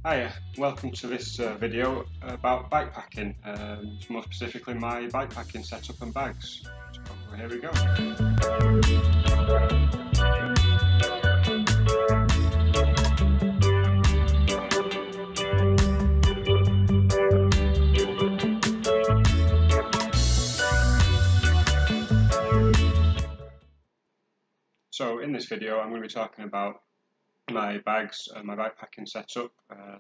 Hiya, welcome to this video about bikepacking, more specifically my bikepacking setup and bags. So here we go. So in this video I'm going to be talking about my bags and my bikepacking setup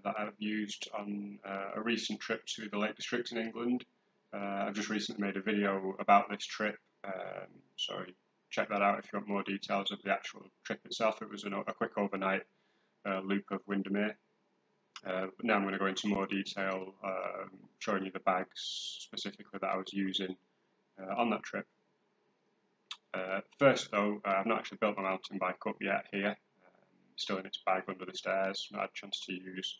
that I've used on a recent trip to the Lake District in England. I've just recently made a video about this trip, so check that out if you want more details of the actual trip itself. It was a quick overnight loop of Windermere. But now I'm going to go into more detail, showing you the bags specifically that I was using on that trip. First though, I've not actually built my mountain bike up yet here. Still in its bag under the stairs. Not had a chance to use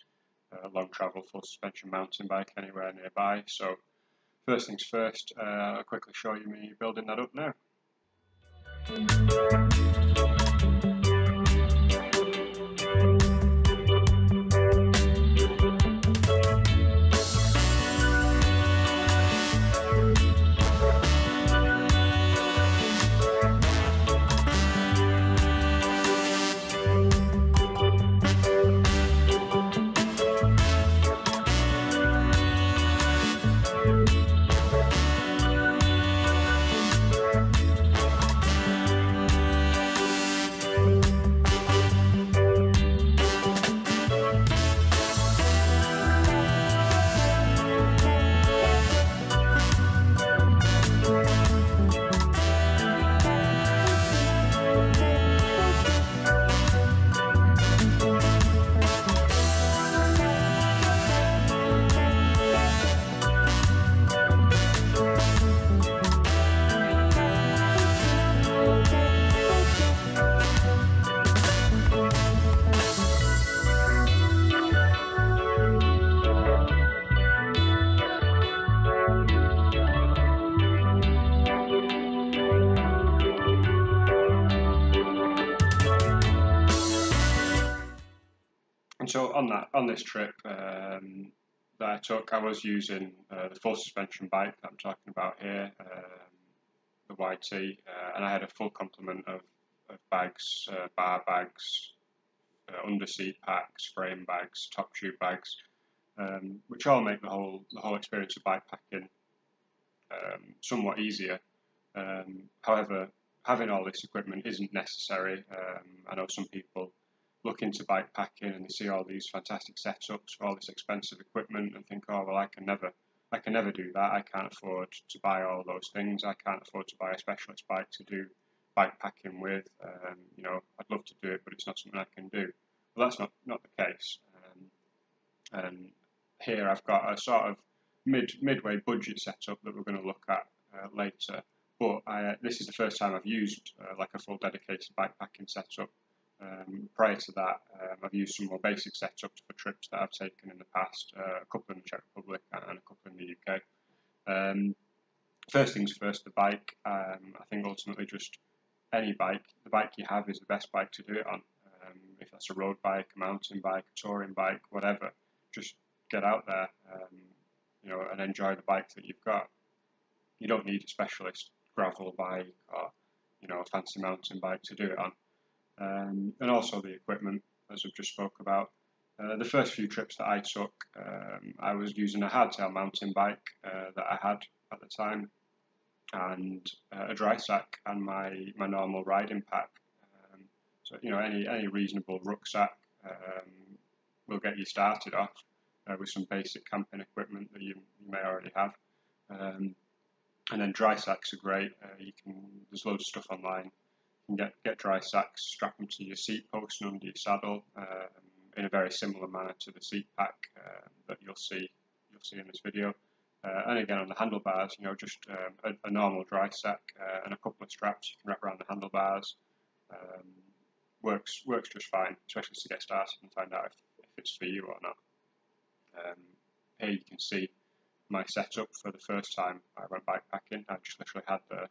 a long travel full suspension mountain bike anywhere nearby. So first things first, I'll quickly show you me building that up now. And so on this trip that I took, I was using the full suspension bike that I'm talking about here, the YT, and I had a full complement of bags, bar bags, under-seat packs, frame bags, top tube bags, which all make the whole experience of bikepacking somewhat easier. However, having all this equipment isn't necessary. I know some people look into bikepacking and they see all these fantastic setups for all this expensive equipment and think, oh well, I can never do that. I can't afford to buy all those things. I can't afford to buy a specialist bike to do bikepacking with. You know, I'd love to do it, but it's not something I can do. Well, that's not the case. And here I've got a sort of midway budget setup that we're going to look at later. But this is the first time I've used like a full dedicated bikepacking setup. Prior to that, I've used some more basic setups for trips that I've taken in the past, a couple in the Czech Republic and a couple in the UK. First things first, the bike. I think ultimately just any bike, the bike you have is the best bike to do it on. If that's a road bike, a mountain bike, a touring bike, whatever, just get out there, you know, and enjoy the bike that you've got. You don't need a specialist gravel bike or, you know, a fancy mountain bike to do it on. And also the equipment, as I've just spoke about. The first few trips that I took, I was using a hardtail mountain bike that I had at the time, and a dry sack and my normal riding pack. So you know, any reasonable rucksack will get you started off with some basic camping equipment that you may already have. And then dry sacks are great. There's loads of stuff online. You can get dry sacks, strap them to your seat post and under your saddle in a very similar manner to the seat pack that you'll see in this video. And again on the handlebars, you know, just a normal dry sack and a couple of straps you can wrap around the handlebars. Works just fine, especially to get started and find out if it's for you or not. Here you can see my setup for the first time I went bikepacking. I just literally had the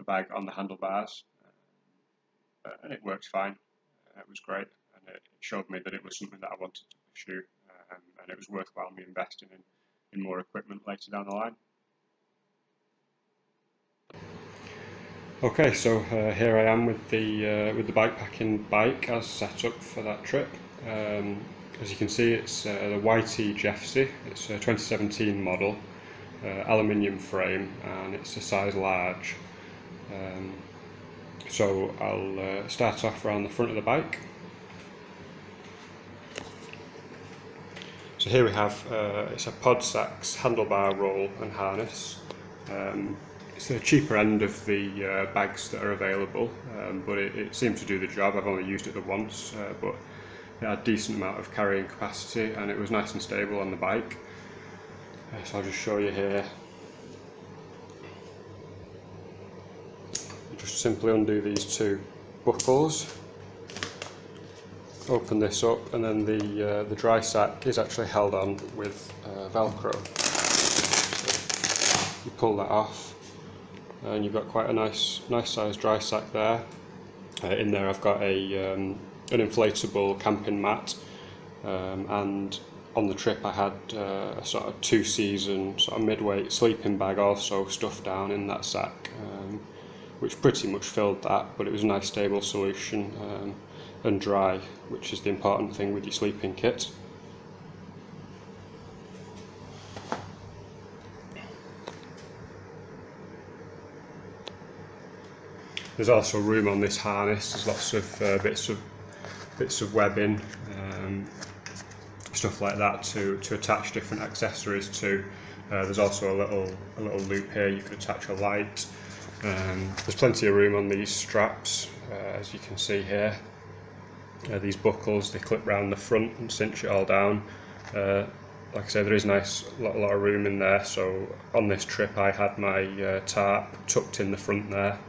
bag on the handlebars. And it worked fine. It was great, and it showed me that it was something that I wanted to pursue and it was worthwhile me investing in more equipment later down the line. Okay, so here I am with the bikepacking bike as set up for that trip. As you can see, it's the YT Jeffsy. It's a 2017 model, aluminium frame, and it's a size large. So I'll start off around the front of the bike. So here we have it's a Podsax handlebar roll and harness. It's the cheaper end of the bags that are available, but it seemed to do the job. I've only used it the once, but it had a decent amount of carrying capacity and it was nice and stable on the bike. So I'll just show you here. You just simply undo these two buckles, open this up, and then the dry sack is actually held on with Velcro. So you pull that off and you've got quite a nice sized dry sack there. In there I've got an inflatable camping mat, and on the trip I had a sort of 2-season sort of mid-weight sleeping bag also stuffed down in that sack, which pretty much filled that, but it was a nice stable solution, and dry, which is the important thing with your sleeping kit. There's also room on this harness. There's lots of bits of webbing, stuff like that to attach different accessories to. There's also a little loop here you could attach a light. There's plenty of room on these straps, as you can see here. These buckles, they clip round the front and cinch it all down. Like I say, there is a lot of room in there. So on this trip I had my tarp tucked in the front there.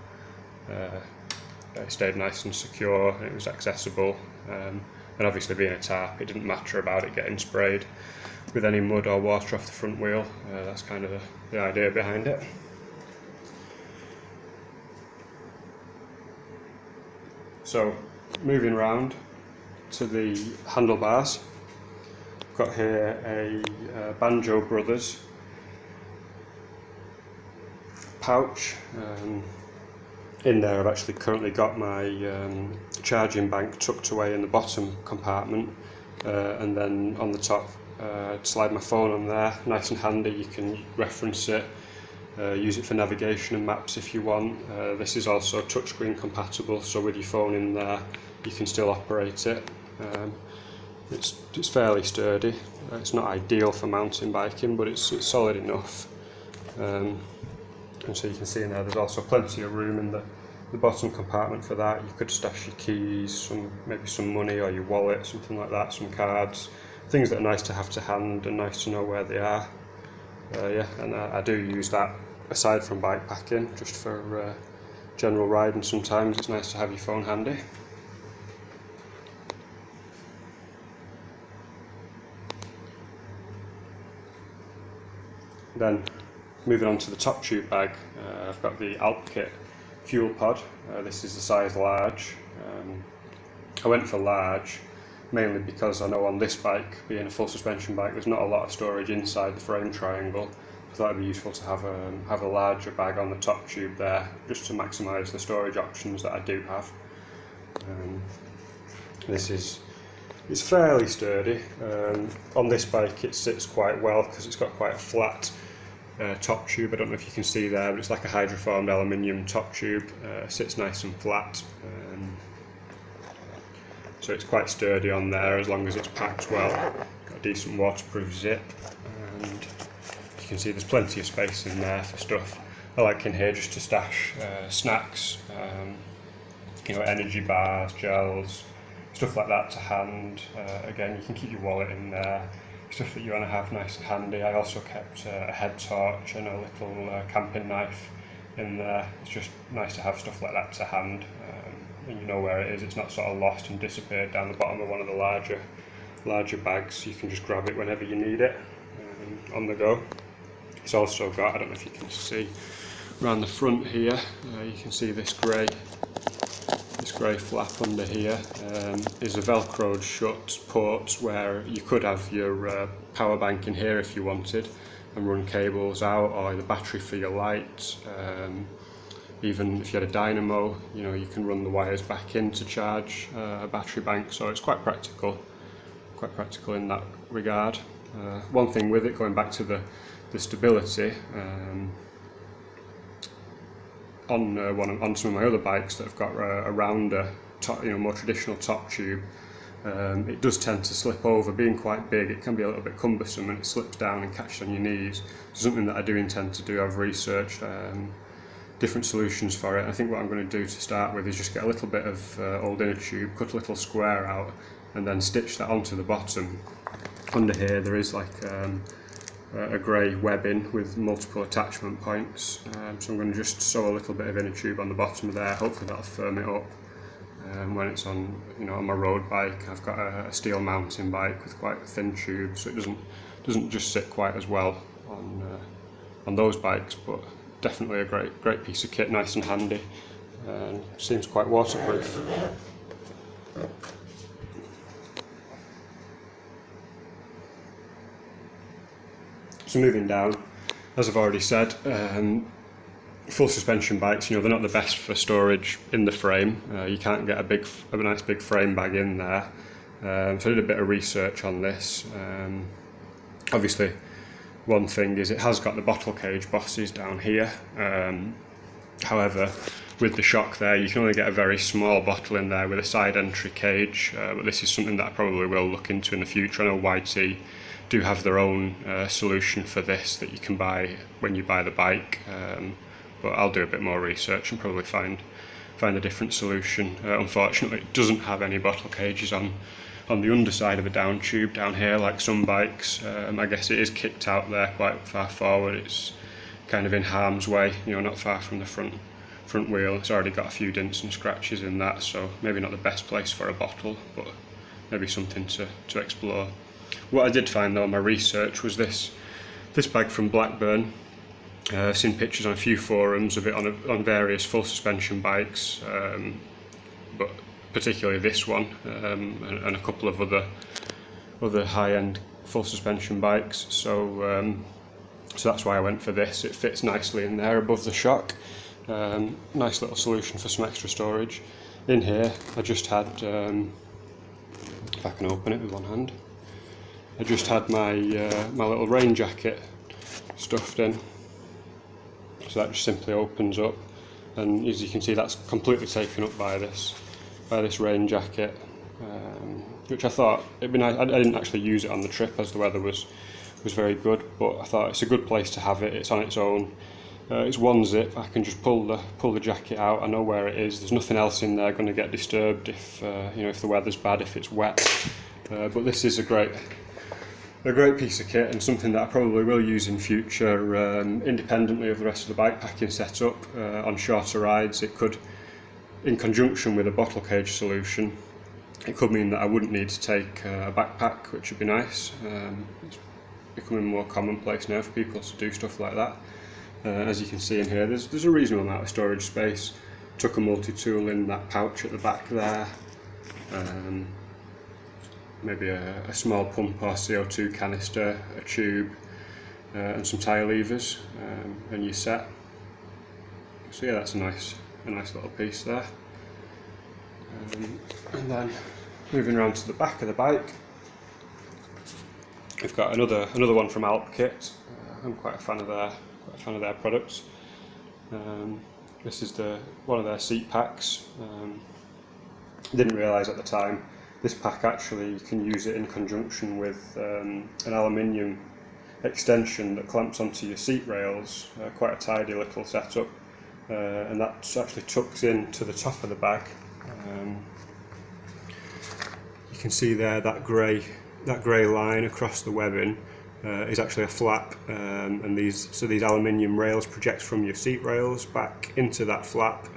It stayed nice and secure, and it was accessible, and obviously being a tarp, it didn't matter about it getting sprayed with any mud or water off the front wheel. That's kind of the idea behind it. So moving round to the handlebars, I've got here a Banjo Brothers pouch. In there I've actually currently got my charging bank tucked away in the bottom compartment, and then on the top slide my phone on there, nice and handy. You can reference it, use it for navigation and maps if you want. This is also touchscreen compatible, so with your phone in there you can still operate it. It's fairly sturdy. It's not ideal for mountain biking, but it's solid enough. And so you can see in there, there's also plenty of room in the bottom compartment for that. You could stash your keys, maybe some money or your wallet, something like that, some cards, things that are nice to have to hand and nice to know where they are. Yeah, and I do use that aside from bikepacking, just for general riding. Sometimes it's nice to have your phone handy. Then moving on to the top tube bag, I've got the Alp Kit fuel pod. This is the size large. I went for large mainly because I know on this bike, being a full suspension bike, there's not a lot of storage inside the frame triangle. I thought it'd be useful to have a larger bag on the top tube there, just to maximise the storage options that I do have. It's fairly sturdy. On this bike it sits quite well because it's got quite a flat top tube. I don't know if you can see there, but it's like a hydroformed aluminium top tube. Sits nice and flat, so it's quite sturdy on there as long as it's packed well. Got a decent waterproof zip, and you can see there's plenty of space in there for stuff. I like in here just to stash snacks, energy bars, gels, stuff like that to hand. Again, you can keep your wallet in there, stuff that you want to have nice and handy. I also kept a head torch and a little camping knife in there. It's just nice to have stuff like that to hand, and you know where it is. It's not sort of lost and disappeared down the bottom of one of the larger bags. You can just grab it whenever you need it, on the go. It's also got, I don't know if you can see around the front here, you can see this grey grey flap under here is a velcroed shut port where you could have your power bank in here if you wanted and run cables out, or the battery for your light. Even if you had a dynamo, you know, you can run the wires back in to charge a battery bank, so it's quite practical in that regard. One thing with it, going back to the stability, on some of my other bikes that have got a rounder top, you know, more traditional top tube, it does tend to slip over. Being quite big, it can be a little bit cumbersome and it slips down and catches on your knees. It's something that I do intend to do. I've researched different solutions for it. I think what I'm going to do to start with is just get a little bit of old inner tube, cut a little square out, and then stitch that onto the bottom. Under here there is like a grey webbing with multiple attachment points, so I'm going to just sew a little bit of inner tube on the bottom of there. Hopefully that'll firm it up when it's on, you know, on my road bike. I've got a steel mountain bike with quite a thin tube, so it doesn't just sit quite as well on those bikes, but definitely a great piece of kit, nice and handy, and seems quite waterproof. So moving down, as I've already said, full suspension bikes, you know, they're not the best for storage in the frame. You can't get a nice big frame bag in there. So I did a bit of research on this. Obviously, one thing is it has got the bottle cage bosses down here. However, with the shock there, you can only get a very small bottle in there with a side entry cage. But this is something that I probably will look into in the future. I know YT do have their own solution for this that you can buy when you buy the bike, but I'll do a bit more research and probably find a different solution. Unfortunately, it doesn't have any bottle cages on the underside of a down tube down here like some bikes. I guess it is kicked out there quite far forward. It's kind of in harm's way, you know, not far from the front wheel. It's already got a few dents and scratches in that, so maybe not the best place for a bottle, but maybe something to explore. What I did find though in my research was this bag from Blackburn. I've seen pictures on a few forums of it on various full suspension bikes, but particularly this one, and a couple of other high-end full suspension bikes. So that's why I went for this. It fits nicely in there above the shock. Nice little solution for some extra storage. In here I just had, if I can open it with one hand, I just had my my little rain jacket stuffed in, so that just simply opens up, and as you can see that's completely taken up by this rain jacket, which I thought it'd be nice. I didn't actually use it on the trip as the weather was very good, but I thought it's a good place to have it. It's on its own. It's one zip. I can just pull the jacket out. I know where it is. There's nothing else in there going to get disturbed if you know, if the weather's bad, if it's wet. But this is a great piece of kit and something that I probably will use in future, independently of the rest of the bikepacking setup. On shorter rides, it could, in conjunction with a bottle cage solution, it could mean that I wouldn't need to take a backpack, which would be nice. It's becoming more commonplace now for people to do stuff like that. As you can see in here, there's a reasonable amount of storage space. Took a multi-tool in that pouch at the back there. Maybe a small pump or CO2 canister, a tube, and some tyre levers, and you're set. So yeah, that's a nice little piece there. And then moving around to the back of the bike, we've got another one from Alp Kit. I'm quite a fan of their products. This is one of their seat packs. Didn't realise at the time, this pack actually, you can use it in conjunction with an aluminium extension that clamps onto your seat rails. Quite a tidy little setup, and that actually tucks in to the top of the bag. You can see there that grey line across the webbing is actually a flap, and these aluminium rails project from your seat rails back into that flap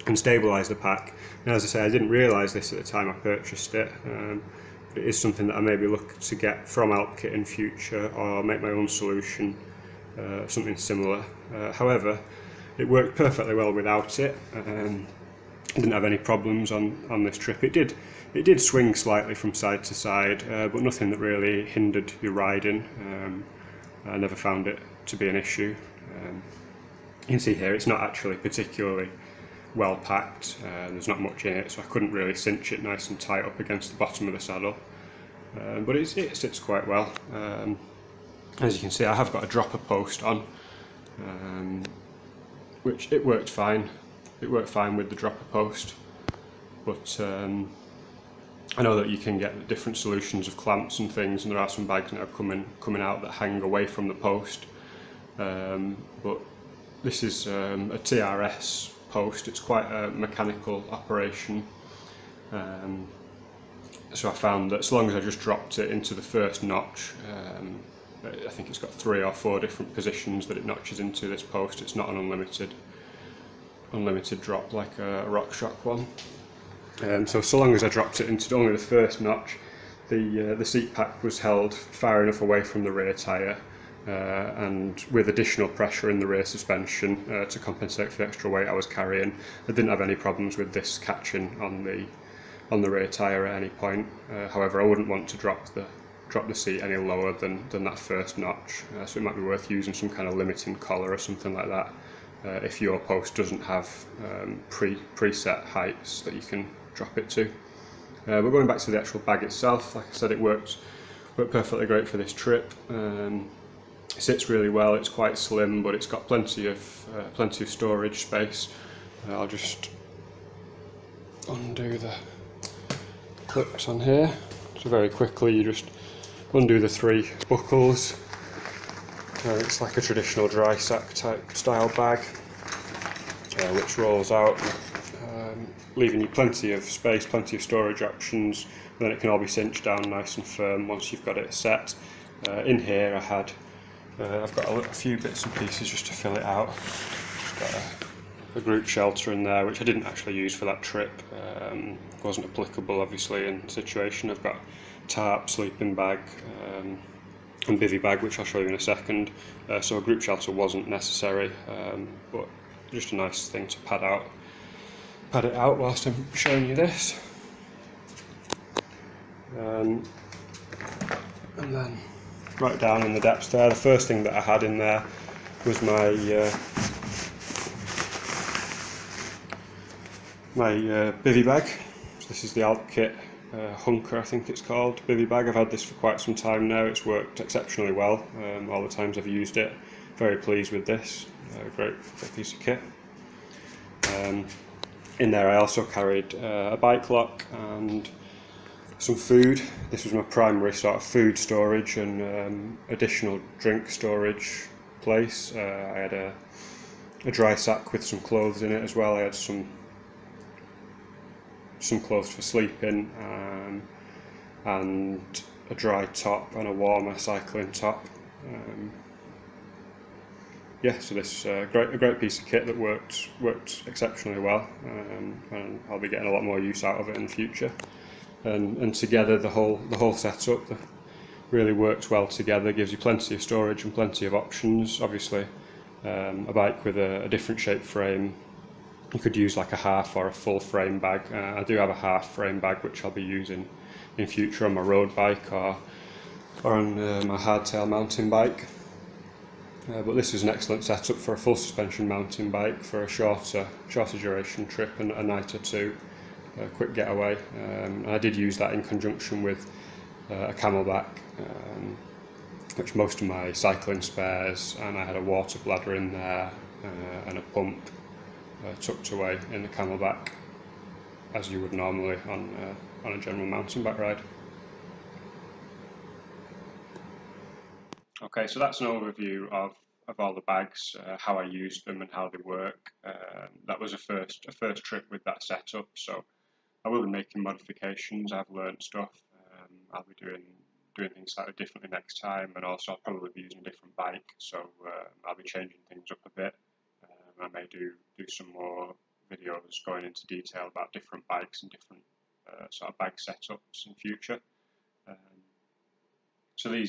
and stabilise the pack. And as I say, I didn't realise this at the time I purchased it, but it is something that I maybe look to get from Alp Kit in future, or make my own solution, something similar. However, it worked perfectly well without it. didn't have any problems on this trip. It did swing slightly from side to side, but nothing that really hindered your riding. I never found it to be an issue. You can see here it's not actually particularly well packed. There's not much in it, so I couldn't really cinch it nice and tight up against the bottom of the saddle. But it sits quite well. As you can see, I have got a dropper post on, which it worked fine. It worked fine with the dropper post, but I know that you can get different solutions of clamps and things, and there are some bags now coming out that hang away from the post. But this is a TRS post. It's quite a mechanical operation. So I found that as long as I just dropped it into the first notch, I think it's got 3 or 4 different positions that it notches into this post. It's not an unlimited drop like a RockShox one. So long as I dropped it into only the first notch, the seat pack was held far enough away from the rear tyre, and with additional pressure in the rear suspension to compensate for the extra weight I was carrying. I didn't have any problems with this catching on the rear tyre at any point. However, I wouldn't want to drop the seat any lower than that first notch, so it might be worth using some kind of limiting collar or something like that if your post doesn't have preset heights that you can drop it to. But going back to the actual bag itself, like I said, it worked perfectly great for this trip. It sits really well. It's quite slim, but it's got plenty of storage space. I'll just undo the clips on here. So very quickly, you just undo the 3 buckles. It's like a traditional dry sack type style bag, which rolls out, leaving you plenty of space, plenty of storage options. And then it can all be cinched down nice and firm once you've got it set. In here I've got a few bits and pieces just to fill it out. Just got a group shelter in there, which I didn't actually use for that trip. Wasn't applicable obviously in the situation. I've got tarp, sleeping bag, and bivy bag, which I'll show you in a second. So a group shelter wasn't necessary, but just a nice thing to pad it out whilst I'm showing you this. And then right down in the depths there, the first thing that I had in there was my bivy bag. So this is the Alp Kit Hunker, I think it's called, bivy bag. I've had this for quite some time now. It's worked exceptionally well all the times I've used it. Very pleased with this. Great piece of kit. In there I also carried a bike lock and some food. This was my primary sort of food storage and additional drink storage place. I had a dry sack with some clothes in it as well. I had some clothes for sleeping, and a dry top and a warmer cycling top. Yeah, so this a great piece of kit that worked exceptionally well, and I'll be getting a lot more use out of it in the future. And together the whole setup really works well together. Gives you plenty of storage and plenty of options. Obviously, a bike with a different shaped frame, you could use like a half or a full frame bag. I do have a half frame bag which I'll be using in future on my road bike or on my hardtail mountain bike. But this is an excellent setup for a full suspension mountain bike for a shorter duration trip and a night or two, a quick getaway. And I did use that in conjunction with a camelback, which most of my cycling spares, and I had a water bladder in there and a pump tucked away in the camelback, as you would normally on a general mountain bike ride. Okay, so that's an overview of all the bags, how I used them and how they work. That was a first trip with that setup, so I will be making modifications. I've learned stuff. I'll be doing things slightly differently next time, and also I'll probably be using a different bike, so I'll be changing things up a bit. I may do some more videos going into detail about different bikes and different sort of bag setups in future. So the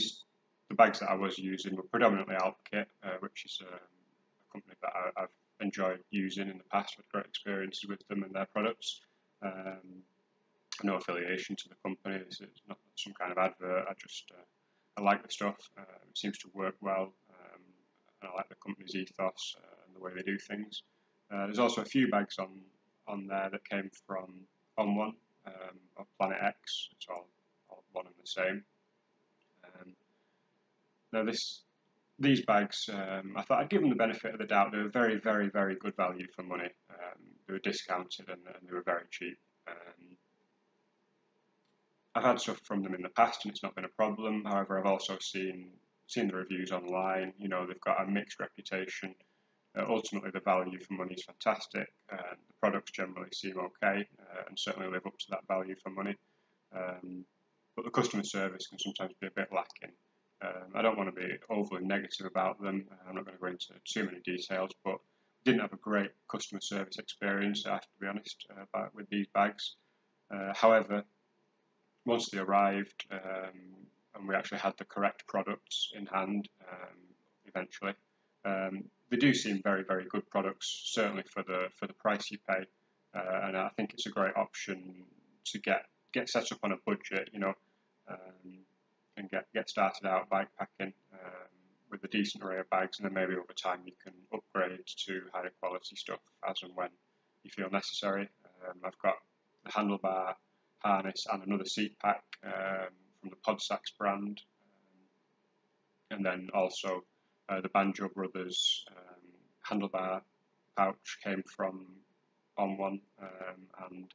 bags that I was using were predominantly Alp Kit, which is a company that I've enjoyed using in the past, had great experiences with them and their products. No affiliation to the company. This is not some kind of advert. I like the stuff. It seems to work well, and I like the company's ethos and the way they do things. There's also a few bags on there that came from On One or Planet X. It's all one and the same. Now these bags, I thought I'd give them the benefit of the doubt. They were very, very, very good value for money. They were discounted and they were very cheap. I've had stuff from them in the past and it's not been a problem. However, I've also seen the reviews online. You know, they've got a mixed reputation. Ultimately, the value for money is fantastic. The products generally seem okay and certainly live up to that value for money. But the customer service can sometimes be a bit lacking. I don't want to be overly negative about them. I'm not going to go into too many details, but didn't have a great customer service experience, I have to be honest, with these bags. However, once they arrived and we actually had the correct products in hand eventually, they do seem very, very good products, certainly for the price you pay. And I think it's a great option to get set up on a budget, you know, and get started out bikepacking with a decent array of bags, and then maybe over time you can upgrade to higher quality stuff as and when you feel necessary. I've got the handlebar harness and another seat pack from the Podsax brand, and then also the Banjo Brothers handlebar pouch came from On One, and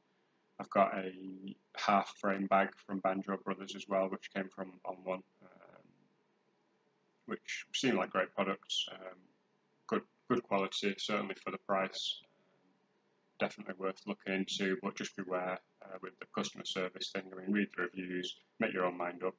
I've got a half frame bag from Banjo Brothers as well, which came from On One, which seem like great products. Good quality, certainly for the price. Definitely worth looking into, but just beware with the customer service thing. I mean, read the reviews, make your own mind up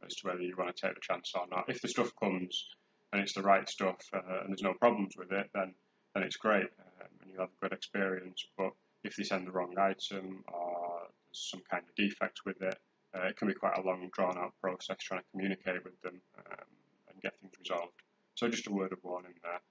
as to whether you want to take the chance or not. If the stuff comes and it's the right stuff and there's no problems with it, then it's great and you'll have a good experience. But if they send the wrong item or there's some kind of defect with it, it can be quite a long, drawn-out process trying to communicate with them and get things resolved. So just a word of warning there.